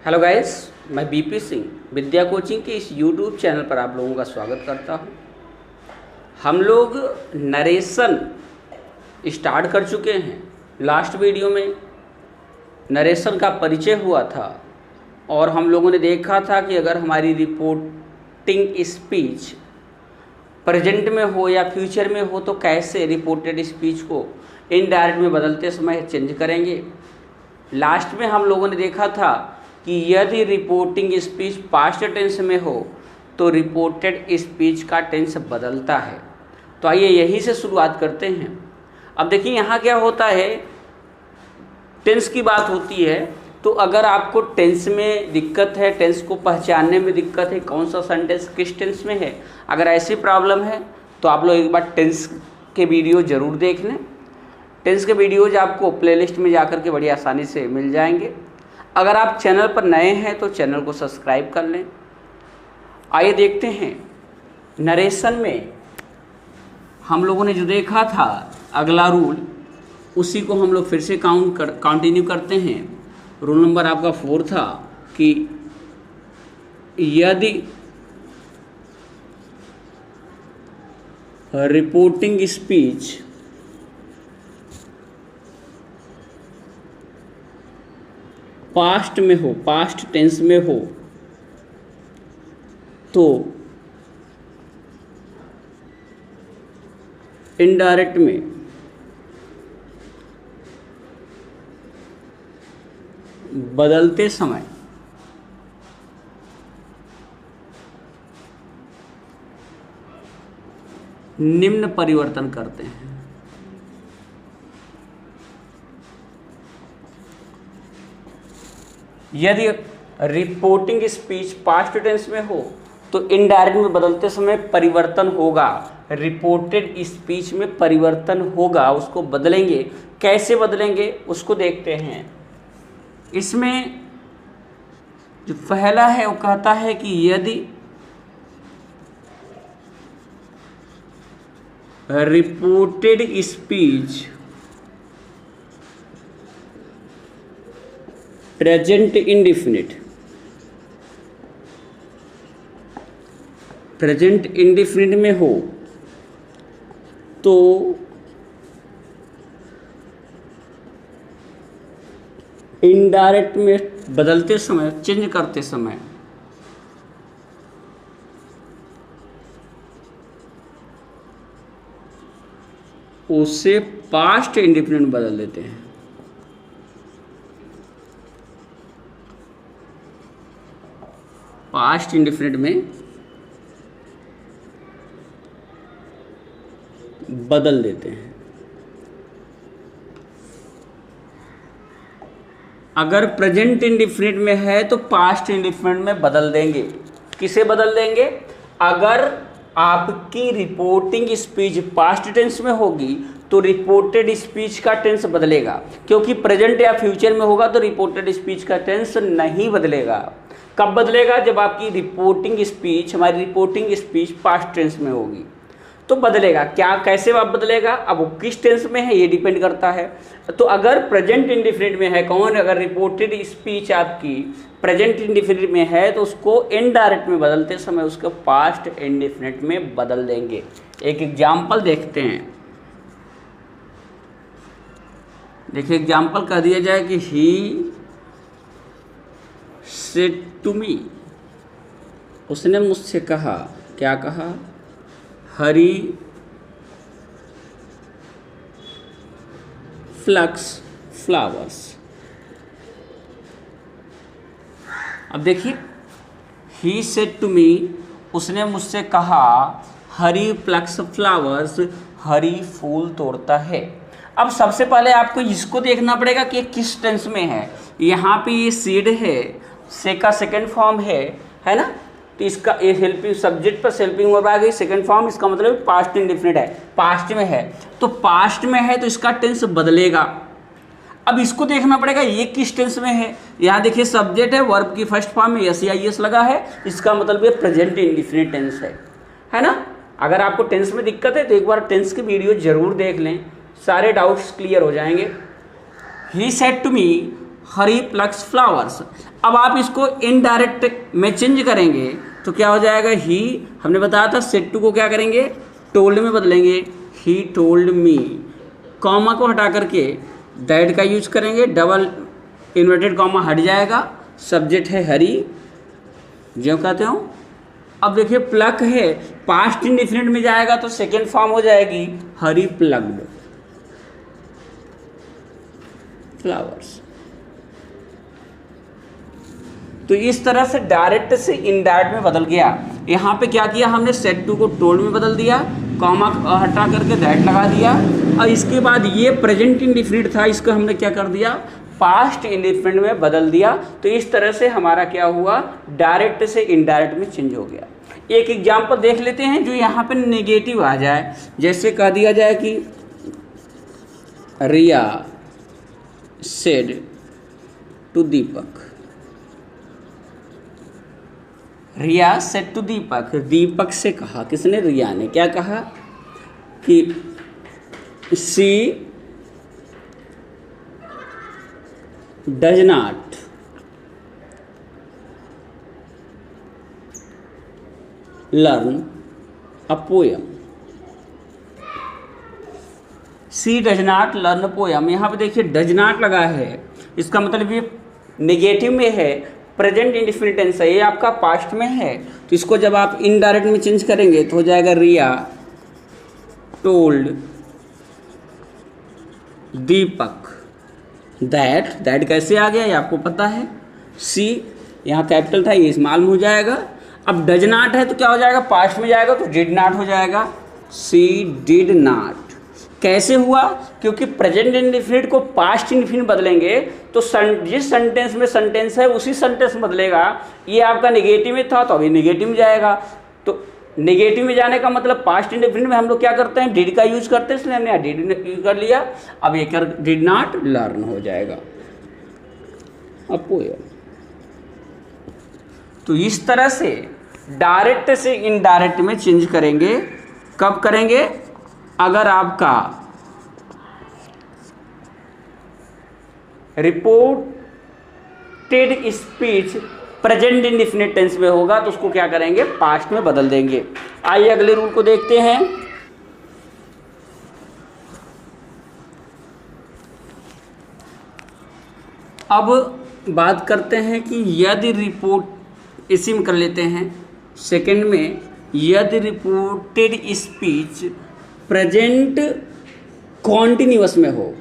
Hello guys, मैं BP Singh विद्या coaching के इस यूट्यूब चैनल पर आप लोगों का स्वागत करता हूं। हम लोग नरेशन स्टार्ट कर चुके हैं। लास्ट वीडियो में नरेशन का परिचय हुआ था और हम लोगों ने देखा था कि अगर हमारी रिपोर्टिंग स्पीच प्रेजेंट में हो या फ्यूचर में हो तो कैसे रिपोर्टेड स्पीच को इनडायरेक्ट में बदलते समय चेंज करेंगे। लास्ट में हम लोगों ने देखा था कि यदि रिपोर्टिंग स्पीच पास्ट टेंस में हो तो रिपोर्टेड स्पीच का टेंस बदलता है। तो आइए यहीं से शुरुआत करते हैं। अब देखिए यहाँ क्या होता है, टेंस की बात होती है। तो अगर आपको टेंस में दिक्कत है, टेंस को पहचानने में दिक्कत है, कौन सा सेंटेंस किस टेंस में है, अगर ऐसी प्रॉब्लम है तो आप लोग एक बार टेंस के वीडियो ज़रूर देख लें। टेंस के वीडियोज आपको प्लेलिस्ट में जाकर के बड़ी आसानी से मिल जाएंगे। अगर आप चैनल पर नए हैं तो चैनल को सब्सक्राइब कर लें। आइए देखते हैं, नरेशन में हम लोगों ने जो देखा था अगला रूल, उसी को हम लोग फिर से कंटिन्यू करते हैं। रूल नंबर आपका 4 था कि यदि रिपोर्टिंग स्पीच पास्ट में हो, पास्ट टेंस में हो, तो इनडायरेक्ट में बदलते समय निम्न परिवर्तन करते हैं। यदि रिपोर्टिंग स्पीच पास्ट टेंस में हो तो इनडायरेक्ट में बदलते समय परिवर्तन होगा, रिपोर्टेड स्पीच में परिवर्तन होगा, उसको बदलेंगे। कैसे बदलेंगे उसको देखते हैं। इसमें जो पहला है वो कहता है कि यदि reported speech present indefinite, present indefinite में हो तो इनडायरेक्ट में बदलते समय, चेंज करते समय उसे पास्ट इंडिफिनिट बदल देते हैं। पास्ट इंडिफिनिट में बदल देते हैं। अगर प्रेजेंट इंडिफिनिट में है तो पास्ट इंडिफिनिट में बदल देंगे। किसे बदल देंगे? अगर आपकी रिपोर्टिंग स्पीच पास्ट टेंस में होगी तो रिपोर्टेड स्पीच का टेंस बदलेगा, क्योंकि प्रेजेंट या फ्यूचर में होगा तो रिपोर्टेड स्पीच का टेंस नहीं बदलेगा। कब बदलेगा? जब आपकी रिपोर्टिंग स्पीच, हमारी रिपोर्टिंग स्पीच पास्ट टेंस में होगी तो बदलेगा। क्या, कैसे आप बदलेगा? अब वो किस टेंस में है ये डिपेंड करता है। तो अगर प्रेजेंट इंडिफिनिट में है, कौन, अगर रिपोर्टेड स्पीच आपकी प्रेजेंट इंडिफिनिट में है तो उसको इनडायरेक्ट में बदलते समय उसको पास्ट इंडिफिनिट में बदल देंगे। एक एग्जाम्पल देखते हैं। देखिए एग्जाम्पल कह दिया जाए कि ही सेड टू मी, उसने मुझसे कहा। क्या कहा? हरी फ्लक्स फ्लावर्स। अब देखिए, ही सेड टू मी, उसने मुझसे कहा हरी फ्लक्स फ्लावर्स, हरी फूल तोड़ता है। अब सबसे पहले आपको इसको देखना पड़ेगा कि ये किस टेंस में है। यहाँ पे ये सेड है, से का सेकेंड फॉर्म है ना, तो इसका ये हेल्पिंग सब्जेक्ट पर हेल्पिंग वर्ब आ गई सेकेंड फॉर्म, इसका मतलब पास्ट इंडिफिनिट है, पास्ट में है। तो पास्ट में है तो इसका टेंस बदलेगा। अब इसको देखना पड़ेगा ये किस टेंस में है। यहाँ देखिए सब्जेक्ट है, वर्ब की फर्स्ट फॉर्म में यस या यस लगा है, इसका मतलब ये प्रेजेंट इंडिफिनिट टेंस है ना। अगर आपको टेंस में दिक्कत है तो एक बार टेंस की वीडियो जरूर देख लें, सारे डाउट्स क्लियर हो जाएंगे। He said to me, Hari plucks flowers. अब आप इसको इनडायरेक्ट में चेंज करेंगे तो क्या हो जाएगा, ही, हमने बताया था सेड टू को क्या करेंगे, टोल्ड में बदलेंगे, ही टोल्ड मी, कॉमा को हटा करके दैट का यूज करेंगे, डबल इन्वर्टेड कॉमा हट जाएगा, सब्जेक्ट है हरी, जो कहते हो। अब देखिए प्लक है, पास्ट इंडेफिनिट में जाएगा तो सेकेंड फॉर्म हो जाएगी हरी प्लग्ड फ्लावर्स। तो इस तरह से डायरेक्ट से इनडायरेक्ट में बदल गया। यहाँ पे क्या किया हमने, सेड टू को टोल्ड में बदल दिया, कॉमा हटा करके दैट लगा दिया, और इसके बाद ये प्रेजेंट इंडेफिनिट था, इसको हमने क्या कर दिया, पास्ट इंडेफिनिट में बदल दिया। तो इस तरह से हमारा क्या हुआ, डायरेक्ट से इनडायरेक्ट में चेंज हो गया। एक एग्जाम्पल देख लेते हैं जो यहाँ पे नेगेटिव आ जाए। जैसे कह दिया जाए कि Riya said to Deepak, Riya said to Deepak, Deepak से कहा, किसने, रिया ने, क्या कहा कि she does not learn a poem, she does not learn poem. यहाँ पे देखिए डज नॉट लगा है, इसका मतलब ये नेगेटिव में है, प्रेजेंट इंडेफिनिट टेंस है, ये आपका पास्ट में है। तो इसको जब आप इनडायरेक्ट में चेंज करेंगे तो हो जाएगा रिया टोल्ड दीपक दैट, दैट कैसे आ गया ये आपको पता है, सी यहाँ कैपिटल था, ये स्मॉल में हो जाएगा। अब डज नॉट है तो क्या हो जाएगा, पास्ट में जाएगा तो डिड नॉट हो जाएगा, सी डिड नॉट। कैसे हुआ, क्योंकि प्रेजेंट इंडेफिनिट को पास्ट इंडेफिनिट बदलेंगे तो जिस सेंटेंस में सेंटेंस है उसी सेंटेंस में बदलेगा। ये आपका नेगेटिव में था तो अभी नेगेटिव में जाएगा, तो नेगेटिव में जाने का मतलब पास्ट इंडेफिनिट में हम लोग क्या करते हैं, डिड का यूज करते हैं, इसलिए हमने डिड यूज कर लिया। अब ये कर डिड नॉट लर्न हो जाएगा अब पोयम। तो इस तरह से डायरेक्ट से इनडायरेक्ट में चेंज करेंगे। कब करेंगे, अगर आपका reported speech present indefinite tense में होगा तो उसको क्या करेंगे, पास्ट में बदल देंगे। आइए अगले रूल को देखते हैं। अब बात करते हैं कि यदि रिपोर्ट, इसी में कर लेते हैं सेकंड में, यदि रिपोर्टेड स्पीच प्रेजेंट कॉन्टिन्यूअस में हो,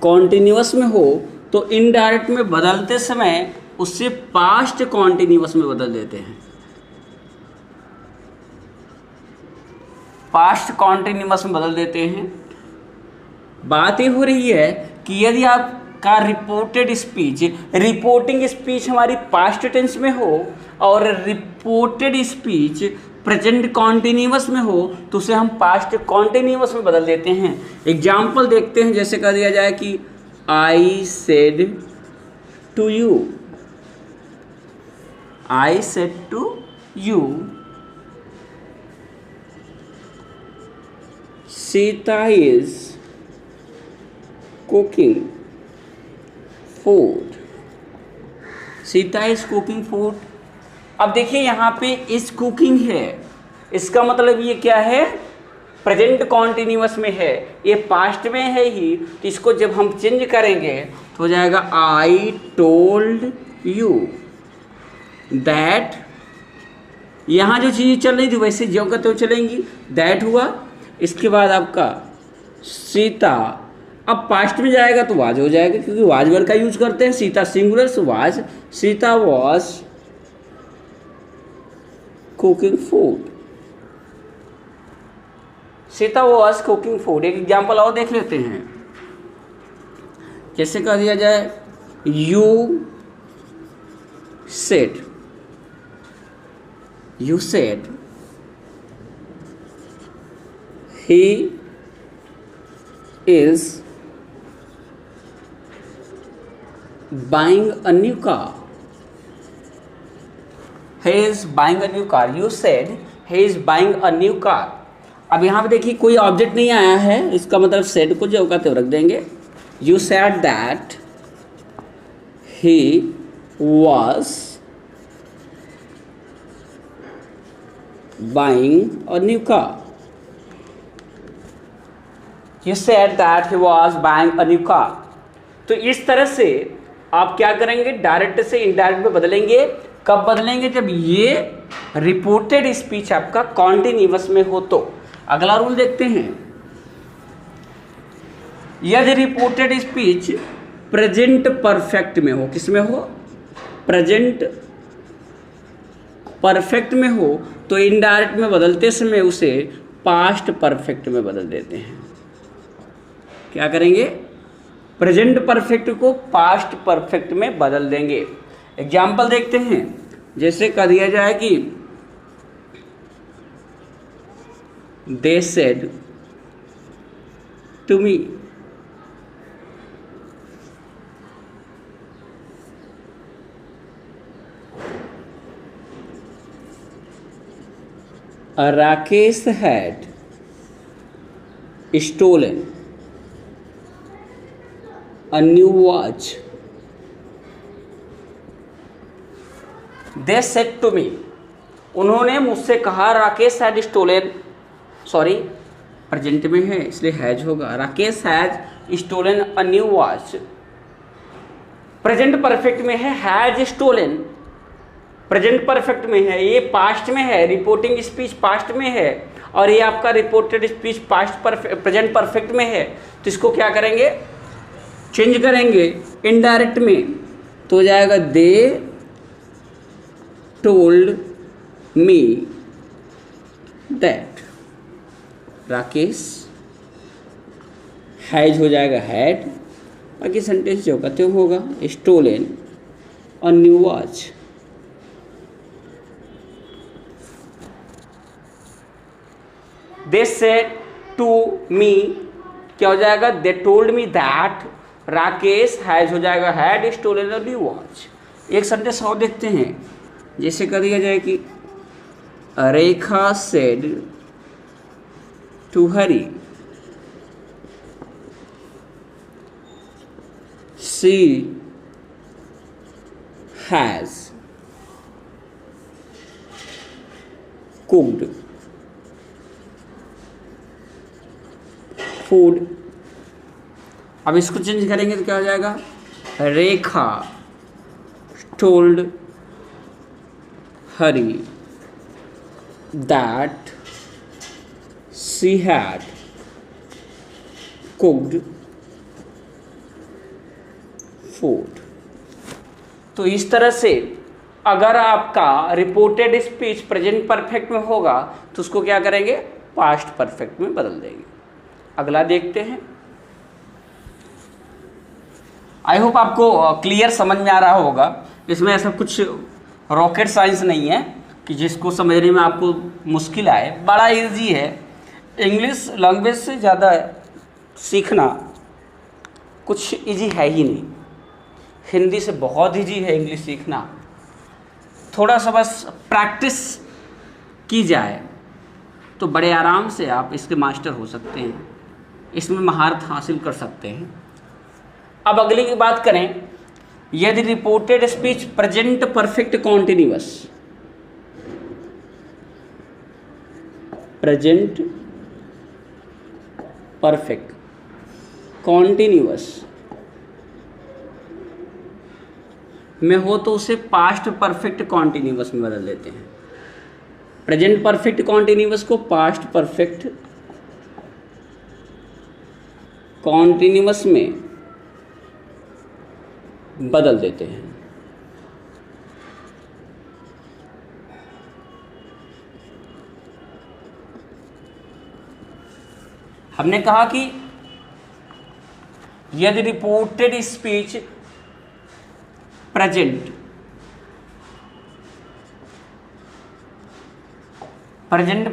कॉन्टिन्यूअस में हो तो इनडायरेक्ट में बदलते समय उससे पास्ट कॉन्टिन्यूअस में बदल देते हैं, पास्ट कॉन्टिन्यूअस में बदल देते हैं। बात ये हो रही है कि यदि आपका रिपोर्टेड स्पीच, रिपोर्टिंग स्पीच हमारी पास्ट टेंस में हो और रिपोर्टेड स्पीच प्रेजेंट कॉन्टिन्यूअस में हो तो उसे हम पास्ट कॉन्टिन्यूअस में बदल देते हैं। एग्जाम्पल देखते हैं, जैसे कह दिया जाए कि I said to you, I said to you Sita is cooking food, Sita is cooking food. अब देखिए यहाँ पे इस कुकिंग है, इसका मतलब ये क्या है, प्रेजेंट कॉन्टिन्यूअस में है, ये पास्ट में है ही, तो इसको जब हम चेंज करेंगे तो हो जाएगा आई टोल्ड यू दैट। यहाँ जो चीज़ें चल रही थी वैसे जो का तो चलेंगी, दैट हुआ। इसके बाद आपका सीता, अब पास्ट में जाएगा तो वाज हो जाएगा क्योंकि वाज वर्ड का यूज करते हैं, सीता सिंगुलर से was, Sita was cooking food, Sita was cooking food. एक एग्जाम्पल और देख लेते हैं, कैसे कह दिया जाए, you said, you said he is buying a new car, he is buying a new car, you said he is buying a new car। अब यहाँ पे देखिए कोई ऑब्जेक्ट नहीं आया है, इसका मतलब सेड को जो का त्यों रख देंगे। You said that he was buying a new car. You said that he was buying a new car. तो इस तरह से आप क्या करेंगे, डायरेक्ट से इनडायरेक्ट में बदलेंगे। कब बदलेंगे, जब ये रिपोर्टेड स्पीच आपका कॉन्टिन्यूअस में हो तो। अगला रूल देखते हैं, यदि रिपोर्टेड स्पीच प्रेजेंट परफेक्ट में हो, किस में हो, प्रेजेंट परफेक्ट में हो, तो इनडायरेक्ट में बदलते समय उसे पास्ट परफेक्ट में बदल देते हैं। क्या करेंगे, प्रेजेंट परफेक्ट को पास्ट परफेक्ट में बदल देंगे। एग्जाम्पल देखते हैं, जैसे कह दिया जाए कि they said to me, Rakesh had stolen a new watch. They said to me, उन्होंने मुझसे कहा, Rakesh had stolen, sorry present में है इसलिए हैज होगा, Rakesh has stolen a new watch. Present perfect में है, हैज स्टोलन प्रेजेंट परफेक्ट में है, ये पास्ट में है, रिपोर्टिंग स्पीच पास्ट में है, और ये आपका reported speech past perfect present perfect में है। तो इसको क्या करेंगे, चेंज करेंगे इनडायरेक्ट में, तो हो जाएगा they told me that. Rakesh has हो जाएगा हैड, बाकी सेंटेंस जो कहते होगा stolen a new watch. They said to me क्या हो जाएगा, they told me that Rakesh has हो जाएगा had stolen a new watch. एक सेंटेंस और देखते हैं, जैसे कह दिया जाए कि Rekha said to Hari she has cooked food. अब इसको चेंज करेंगे तो क्या हो जाएगा, Rekha told Hari that she had cooked food. तो इस तरह से अगर आपका रिपोर्टेड स्पीच प्रेजेंट परफेक्ट में होगा तो उसको क्या करेंगे, पास्ट परफेक्ट में बदल देंगे। अगला देखते हैं। आई होप आपको क्लियर समझ में आ रहा होगा। इसमें ऐसा कुछ रॉकेट साइंस नहीं है कि जिसको समझने में आपको मुश्किल आए, बड़ा इजी है। इंग्लिश लैंग्वेज से ज़्यादा सीखना कुछ इजी है ही नहीं। हिंदी से बहुत इजी है इंग्लिश सीखना, थोड़ा सा बस प्रैक्टिस की जाए तो बड़े आराम से आप इसके मास्टर हो सकते हैं, इसमें महारत हासिल कर सकते हैं। अब अगली की बात करें, यदि reported speech present perfect continuous, present perfect continuous में हो तो उसे पास्ट परफेक्ट कॉन्टिन्यूअस में बदल देते हैं। प्रेजेंट परफेक्ट कॉन्टिन्यूअस को पास्ट परफेक्ट कॉन्टिन्यूअस में बदल देते हैं। हमने कहा कि यदि reported speech present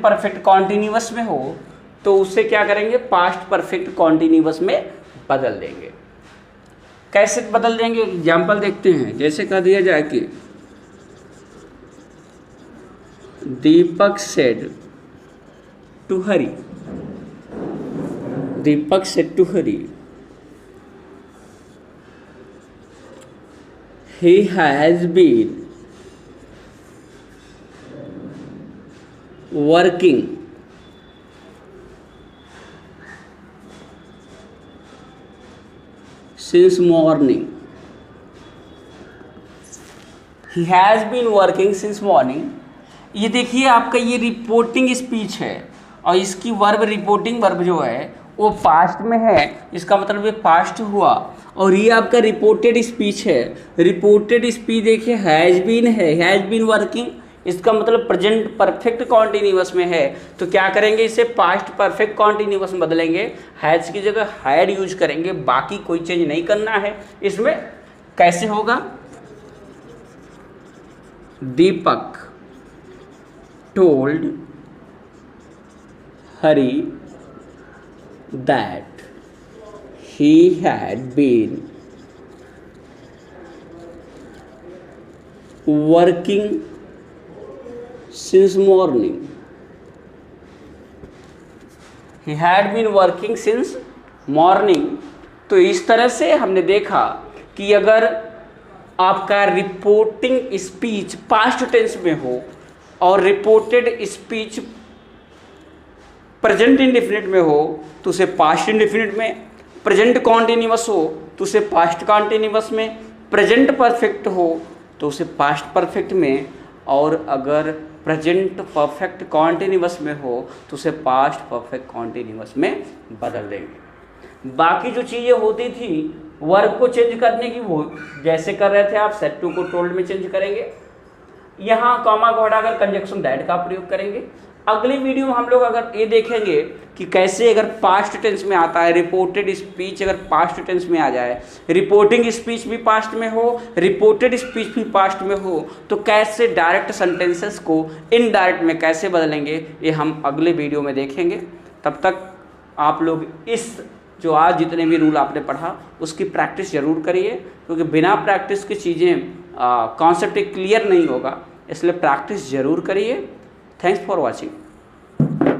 perfect continuous में हो तो उससे क्या करेंगे, पास्ट परफेक्ट कॉन्टिन्यूअस में बदल देंगे। कैसे बदल देंगे, एग्जाम्पल देखते हैं। जैसे कह दिया जाए कि दीपक said to hurry. Deepak said to hurry. He has been working since morning. He has been working since morning. ये देखिए आपका ये रिपोर्टिंग स्पीच है और इसकी वर्ब रिपोर्टिंग वर्ब जो है वो पास्ट में है, इसका मतलब ये पास्ट हुआ। और ये आपका रिपोर्टेड स्पीच है। रिपोर्टेड स्पीच देखिए हैज़ बीन है, हैज़ बीन वर्किंग, इसका मतलब प्रेजेंट परफेक्ट कॉन्टिन्यूअस में है। तो क्या करेंगे, इसे पास्ट परफेक्ट कॉन्टिन्यूअस में बदलेंगे, हैज़ की जगह हैड यूज करेंगे, बाकी कोई चेंज नहीं करना है इसमें। कैसे होगा, Deepak told Hari that he had been working since morning. He had been working since morning। तो इस तरह से हमने देखा कि अगर आपका रिपोर्टिंग स्पीच पास्ट टेंस में हो और रिपोर्टेड स्पीच प्रेजेंट इंडेफिनिट में हो तो उसे पास्ट इंडेफिनिट में, प्रेजेंट कॉन्टिन्यूअस हो तो उसे पास्ट कॉन्टिन्यूअस में, प्रेजेंट परफेक्ट हो तो उसे पास्ट परफेक्ट में, और अगर प्रेजेंट परफेक्ट कॉन्टिन्यूअस में हो तो उसे पास्ट परफेक्ट कॉन्टिन्यूअस में बदल देंगे। बाकी जो चीज़ें होती थी वर्ब को चेंज करने की, वो जैसे कर रहे थे आप सेड टू को टोल्ड में चेंज करेंगे, यहाँ कॉमा को हटाकर कंजक्शन दैट का प्रयोग करेंगे। अगली वीडियो में हम लोग अगर ये देखेंगे कि कैसे अगर पास्ट टेंस में आता है रिपोर्टेड स्पीच, अगर पास्ट टेंस में आ जाए, रिपोर्टिंग स्पीच भी पास्ट में हो, रिपोर्टेड स्पीच भी पास्ट में हो, तो कैसे डायरेक्ट सेंटेंसेस को इनडायरेक्ट में कैसे बदलेंगे, ये हम अगले वीडियो में देखेंगे। तब तक आप लोग इस जो आज जितने भी रूल आपने पढ़ा उसकी प्रैक्टिस जरूर करिए, क्योंकि बिना प्रैक्टिस की चीज़ें कॉन्सेप्ट क्लियर नहीं होगा, इसलिए प्रैक्टिस जरूर करिए। Thanks for watching.